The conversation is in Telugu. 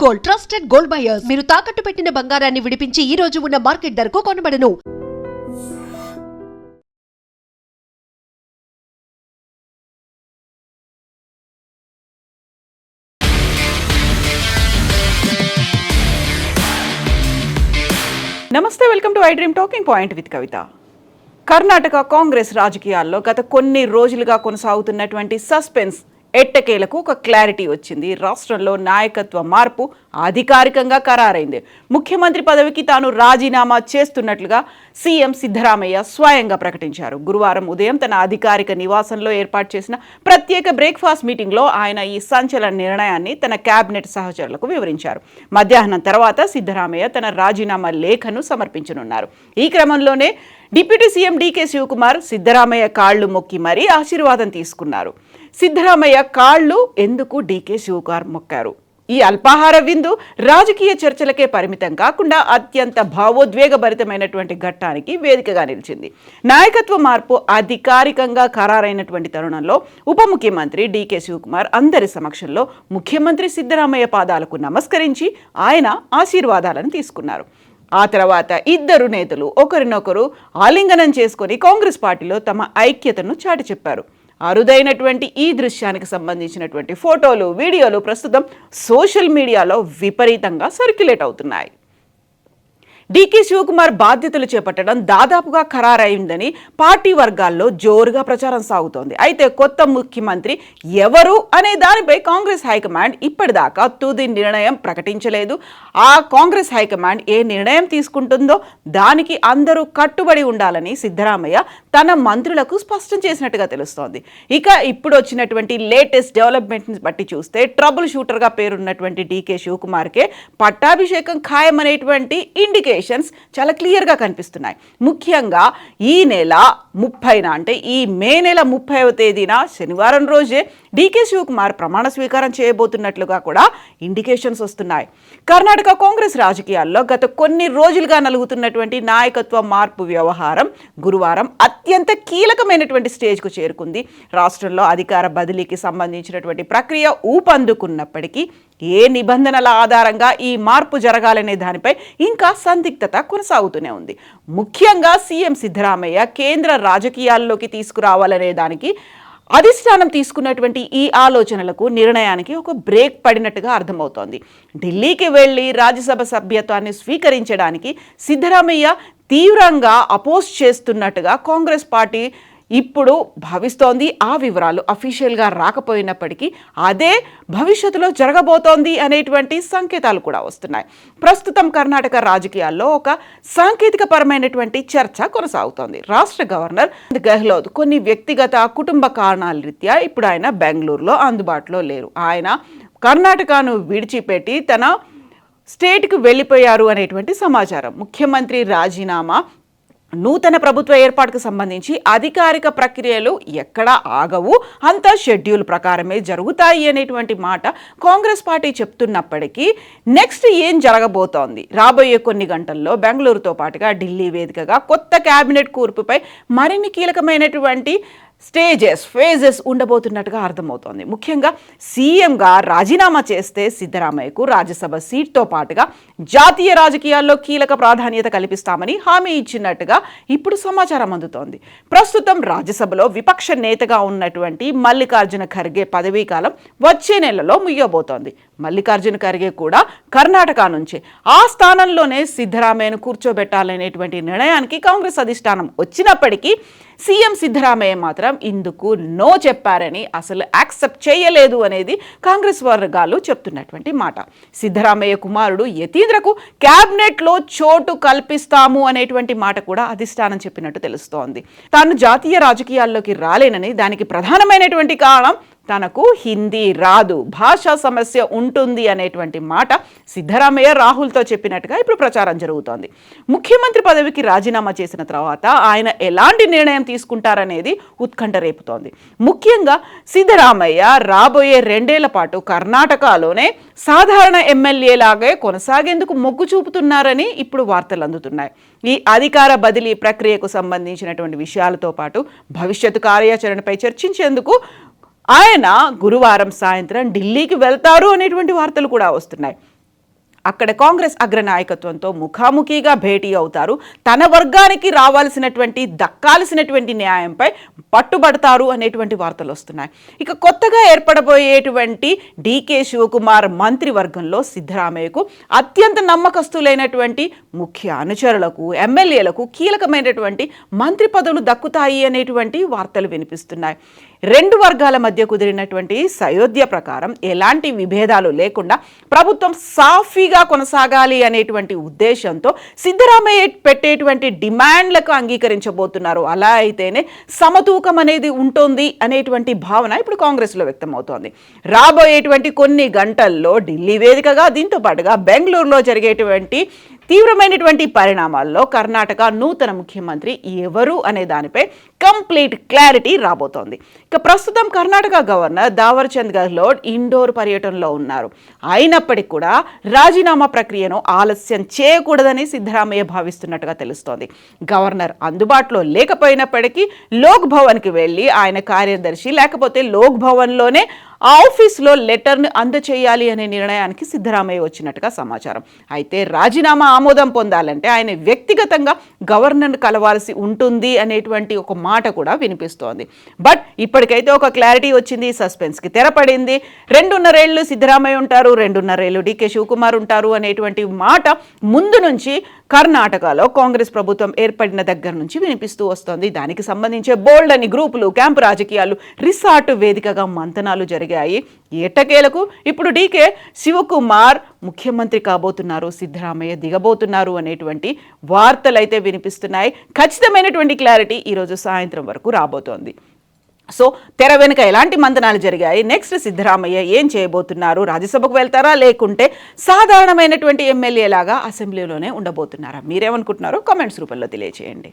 Gold, trusted gold buyers. మీరు తాకట్టు పెట్టిన బంగారాన్ని విడిపించి ఈ రోజు ఉన్న మార్కెట్ ధరకు కొనబడను. నమస్తే, welcome to I dream talking point with Kavitha. Karnataka Congress రాజకీయాల్లో గత కొన్ని రోజులుగా కొనసాగుతున్నటువంటి సస్పెన్స్ ఎట్టకేలకు ఒక క్లారిటీ వచ్చింది. రాష్ట్రంలో నాయకత్వ మార్పు అధికారికంగా ఖరారైంది. ముఖ్యమంత్రి పదవికి తాను రాజీనామా చేస్తున్నట్లుగా సీఎం సిద్ధరామయ్య స్వయంగా ప్రకటించారు. గురువారం ఉదయం తన అధికారిక నివాసంలో ఏర్పాటు చేసిన ప్రత్యేక బ్రేక్ఫాస్ట్ మీటింగ్లో ఆయన ఈ సంచలన నిర్ణయాన్ని తన కేబినెట్ సహచరులకు వివరించారు. మధ్యాహ్నం తర్వాత సిద్ధరామయ్య తన రాజీనామా లేఖను సమర్పించనున్నారు. ఈ క్రమంలోనే deputy CM D K Shivakumar Siddaramaiah కాళ్లు మొక్కి మరీ ఆశీర్వాదం తీసుకున్నారు. సిద్ధరామయ్య కాళ్లు ఎందుకు డీకే శివకుమార్ మొక్కారు? ఈ అల్పాహార విందు రాజకీయ చర్చలకే పరిమితం కాకుండా అత్యంత భావోద్వేగభరితమైనటువంటి ఘట్టానికి వేదికగా నిలిచింది. నాయకత్వ మార్పు అధికారికంగా ఖరారైనటువంటి తరుణంలో ఉప ముఖ్యమంత్రి డీకే శివకుమార్ అందరి సమక్షంలో ముఖ్యమంత్రి సిద్ధరామయ్య పాదాలకు నమస్కరించి ఆయన ఆశీర్వాదాలను తీసుకున్నారు. ఆ తర్వాత ఇద్దరు నేతలు ఒకరినొకరు ఆలింగనం చేసుకొని కాంగ్రెస్ పార్టీలో తమ ఐక్యతను చాటి చెప్పారు. అరుదైనటువంటి ఈ దృశ్యానికి సంబంధించినటువంటి ఫోటోలు, వీడియోలు ప్రస్తుతం సోషల్ మీడియాలో విపరీతంగా సర్క్యులేట్ అవుతున్నాయి. డీకే శివకుమార్ బాధ్యతలు చేపట్టడం దాదాపుగా ఖరారైందని పార్టీ వర్గాల్లో జోరుగా ప్రచారం సాగుతోంది. అయితే కొత్త ముఖ్యమంత్రి ఎవరు అనే దానిపై కాంగ్రెస్ హైకమాండ్ ఇప్పటిదాకా తుది నిర్ణయం ప్రకటించలేదు. ఆ కాంగ్రెస్ హైకమాండ్ ఏ నిర్ణయం తీసుకుంటుందో దానికి అందరూ కట్టుబడి ఉండాలని సిద్ధరామయ్య తన మంత్రులకు స్పష్టం చేసినట్టుగా తెలుస్తోంది. ఇక ఇప్పుడు వచ్చినటువంటి లేటెస్ట్ డెవలప్మెంట్ని బట్టి చూస్తే ట్రబుల్ షూటర్గా పేరున్నటువంటి డీకే శివకుమార్కే పట్టాభిషేకం ఖాయమనేటువంటి ఇండికేషన్స్ చాలా క్లియర్గా కనిపిస్తున్నాయి. ముఖ్యంగా ఈ నెల 30న అంటే ఈ మే నెల 30వ తేదీన శనివారం రోజే డీకే శివకుమార్ ప్రమాణ స్వీకారం చేయబోతున్నట్లుగా కూడా ఇండికేషన్స్ వస్తున్నాయి. కర్ణాటక కాంగ్రెస్ రాజకీయాల్లో గత కొన్ని రోజులుగా నలుగుతున్నటువంటి నాయకత్వ మార్పు వ్యవహారం గురువారం అత్యంత కీలకమైనటువంటి స్టేజ్కు చేరుకుంది. రాష్ట్రంలో అధికార బదిలీకి సంబంధించినటువంటి ప్రక్రియ ఊపందుకున్నప్పటికీ ఏ నిబంధనల ఆధారంగా ఈ మార్పు జరగాలనే దానిపై ఇంకా సందిగ్ధత కొనసాగుతూనే ఉంది. ముఖ్యంగా సీఎం సిద్ధరామయ్య కేంద్ర రాజకీయాల్లోకి తీసుకురావాలనే దానికి అధిష్టానం తీసుకున్నటువంటి ఈ ఆలోచనలకు నిర్ణయానికి ఒక బ్రేక్ పడినట్టుగా అర్థమవుతోంది. ఢిల్లీకి వెళ్ళి రాజ్యసభ సభ్యత్వాన్ని స్వీకరించడానికి సిద్ధరామయ్య తీవ్రంగా అపోజ్ చేస్తున్నట్టుగా కాంగ్రెస్ పార్టీ ఇప్పుడు భావిస్తోంది. ఆ వివరాలు అఫీషియల్గా రాకపోయినప్పటికీ అదే భవిష్యత్తులో జరగబోతోంది అనేటువంటి సంకేతాలు కూడా వస్తున్నాయి. ప్రస్తుతం కర్ణాటక రాజకీయాల్లో ఒక సాంకేతికపరమైనటువంటి చర్చ కొనసాగుతోంది. రాష్ట్ర గవర్నర్ గెహ్లోట్ కొన్ని వ్యక్తిగత కుటుంబ కారణాల రీత్యా ఇప్పుడు ఆయన బెంగళూరులో అందుబాటులో లేరు. ఆయన కర్ణాటకను విడిచిపెట్టి తన స్టేట్కు వెళ్ళిపోయారు అనేటువంటి సమాచారం. ముఖ్యమంత్రి రాజీనామా, నూతన ప్రభుత్వ ఏర్పాటుకు సంబంధించి అధికారిక ప్రక్రియలు ఎక్కడా ఆగవు, అంతా షెడ్యూల్ ప్రకారమే జరుగుతాయి అనేటువంటి మాట కాంగ్రెస్ పార్టీ చెప్తున్నప్పటికీ నెక్స్ట్ ఏం జరగబోతోంది? రాబోయే కొన్ని గంటల్లో బెంగళూరుతో పాటుగా ఢిల్లీ వేదికగా కొత్త కేబినెట్ కూర్పుపై మరిన్ని కీలకమైనటువంటి ఫేజెస్ ఉండబోతున్నట్టుగా అర్థమవుతోంది. ముఖ్యంగా సీఎంగా రాజీనామా చేస్తే సిద్ధరామయ్యకు రాజ్యసభ సీట్తో పాటుగా జాతీయ రాజకీయాల్లో కీలక ప్రాధాన్యత కల్పిస్తామని హామీ ఇచ్చినట్టుగా ఇప్పుడు సమాచారం అందుతోంది. ప్రస్తుతం రాజ్యసభలో విపక్ష నేతగా ఉన్నటువంటి మల్లికార్జున ఖర్గే పదవీ కాలం వచ్చే నెలలో ముగియబోతోంది. మల్లికార్జున ఖర్గే కూడా కర్ణాటక నుంచే ఆ స్థానంలోనే సిద్ధరామయ్యను కూర్చోబెట్టాలనేటువంటి నిర్ణయానికి కాంగ్రెస్ అధిష్టానం వచ్చినప్పటికీ సీఎం సిద్ధరామయ్య మాత్రం ఇందుకు నో చెప్పారని, అసలు యాక్సెప్ట్ చేయలేదు అనేది కాంగ్రెస్ వర్గాలు చెప్తున్నటువంటి మాట. సిద్ధరామయ్య కుమారుడు యతీంద్రకు క్యాబినెట్లో చోటు కల్పిస్తాము అనేటువంటి మాట కూడా అధిష్టానం చెప్పినట్టు తెలుస్తోంది. తాను జాతీయ రాజకీయాల్లోకి రాలేనని, దానికి ప్రధానమైనటువంటి కారణం తనకు హిందీ రాదు, భాషా సమస్య ఉంటుంది అనేటువంటి మాట సిద్ధరామయ్య రాహుల్తో చెప్పినట్టుగా ఇప్పుడు ప్రచారం జరుగుతోంది. ముఖ్యమంత్రి పదవికి రాజీనామా చేసిన తర్వాత ఆయన ఎలాంటి నిర్ణయం తీసుకుంటారనేది ఉత్కంఠ రేపుతోంది. ముఖ్యంగా సిద్ధరామయ్య రాబోయే 2 ఏళ్ల పాటు కర్ణాటకలోనే సాధారణ ఎమ్మెల్యేలాగే కొనసాగేందుకు మొగ్గు చూపుతున్నారని ఇప్పుడు వార్తలు అందుతున్నాయి. ఈ అధికార బదిలీ ప్రక్రియకు సంబంధించినటువంటి విషయాలతో పాటు భవిష్యత్తు కార్యాచరణపై చర్చించేందుకు ఆయన గురువారం సాయంత్రం ఢిల్లీకి వెళ్తారు అనేటువంటి వార్తలు కూడా వస్తున్నాయి. అక్కడ కాంగ్రెస్ అగ్రనాయకత్వంతో ముఖాముఖిగా భేటీ అవుతారు. తన వర్గానికి రావాల్సినటువంటి దక్కాల్సినటువంటి న్యాయంపై పట్టుబడతారు అనేటువంటి వార్తలు వస్తున్నాయి. ఇక కొత్తగా ఏర్పడబోయేటువంటి డీకే శివకుమార్ మంత్రివర్గంలో సిద్ధరామయ్యకు అత్యంత నమ్మకస్తులైనటువంటి ముఖ్య అనుచరులకు, ఎమ్మెల్యేలకు కీలకమైనటువంటి మంత్రి పదవులు దక్కుతాయి అనేటువంటి వార్తలు వినిపిస్తున్నాయి. రెండు వర్గాల మధ్య కుదిరినటువంటి సయోధ్య ప్రకారం ఎలాంటి విభేదాలు లేకుండా ప్రభుత్వం సాఫీగా కొనసాగాలి అనేటువంటి ఉద్దేశంతో సిద్ధరామయ్య పెట్టేటువంటి డిమాండ్లకు అంగీకరించబోతున్నారు. అలా అయితేనే సమతూకం అనేది ఉంటుంది అనేటువంటి భావన ఇప్పుడు కాంగ్రెస్లో వ్యక్తమవుతోంది. రాబోయేటువంటి కొన్ని గంటల్లో ఢిల్లీ వేదికగా, దీంతో పాటుగా బెంగళూరులో జరిగేటువంటి తీవ్రమైనటువంటి పరిణామాల్లో కర్ణాటక నూతన ముఖ్యమంత్రి ఎవరు అనే దానిపై కంప్లీట్ క్లారిటీ రాబోతోంది. ఇక ప్రస్తుతం కర్ణాటక గవర్నర్ దావర్చంద్ గెహ్లోట్ ఇండోర్ పర్యటనలో ఉన్నారు. అయినప్పటికీ కూడా రాజీనామా ప్రక్రియను ఆలస్యం చేయకూడదని సిద్ధరామయ్య భావిస్తున్నట్టుగా తెలుస్తోంది. గవర్నర్ అందుబాటులో లేకపోయినప్పటికీ లోక్ భవన్కి వెళ్ళి ఆయన కార్యదర్శి లేకపోతే లోక్ భవన్లోనే ఆఫీస్లో లెటర్ను అందచేయాలి అనే నిర్ణయానికి సిద్ధరామయ్య వచ్చినట్టుగా సమాచారం. అయితే రాజీనామా ఆమోదం పొందాలంటే ఆయన వ్యక్తిగతంగా గవర్నర్ను కలవాల్సి ఉంటుంది అనేటువంటి ఒక మాట కూడా వినిపిస్తోంది. బట్ ఇప్పటికైతే ఒక క్లారిటీ వచ్చింది, సస్పెన్స్కి తెరపడింది. 2.5 ఏళ్ళు సిద్ధరామయ్య ఉంటారు, 2.5 ఏళ్ళు డీకే శివకుమార్ ఉంటారు అనేటువంటి మాట ముందు నుంచి కర్ణాటకలో కాంగ్రెస్ ప్రభుత్వం ఏర్పడిన దగ్గర నుంచి వినిపిస్తూ వస్తోంది. దానికి సంబంధించే బోల్డ్ అని గ్రూపులు, క్యాంపు రాజకీయాలు, రిసార్ట్ వేదికగా మంతనాలు జరిగాయి. ఎట్టకేలకు ఇప్పుడు డీకే శివకుమార్ ముఖ్యమంత్రి కాబోతున్నారు, సిద్ధరామయ్య దిగబోతున్నారు అనేటువంటి వార్తలు అయితే వినిపిస్తున్నాయి. ఖచ్చితమైనటువంటి క్లారిటీ ఈరోజు సాయంత్రం వరకు రాబోతోంది. సో తెర వెనుక ఎలాంటి మంతనాలు జరిగాయి, నెక్స్ట్ సిద్ధరామయ్య ఏం చేయబోతున్నారు, రాజ్యసభకు వెళ్తారా లేకుంటే సాధారణమైనటువంటి ఎమ్మెల్యే లాగా అసెంబ్లీలోనే ఉండబోతున్నారా? మీరేమనుకుంటున్నారో కామెంట్స్ రూపంలో తెలియజేయండి.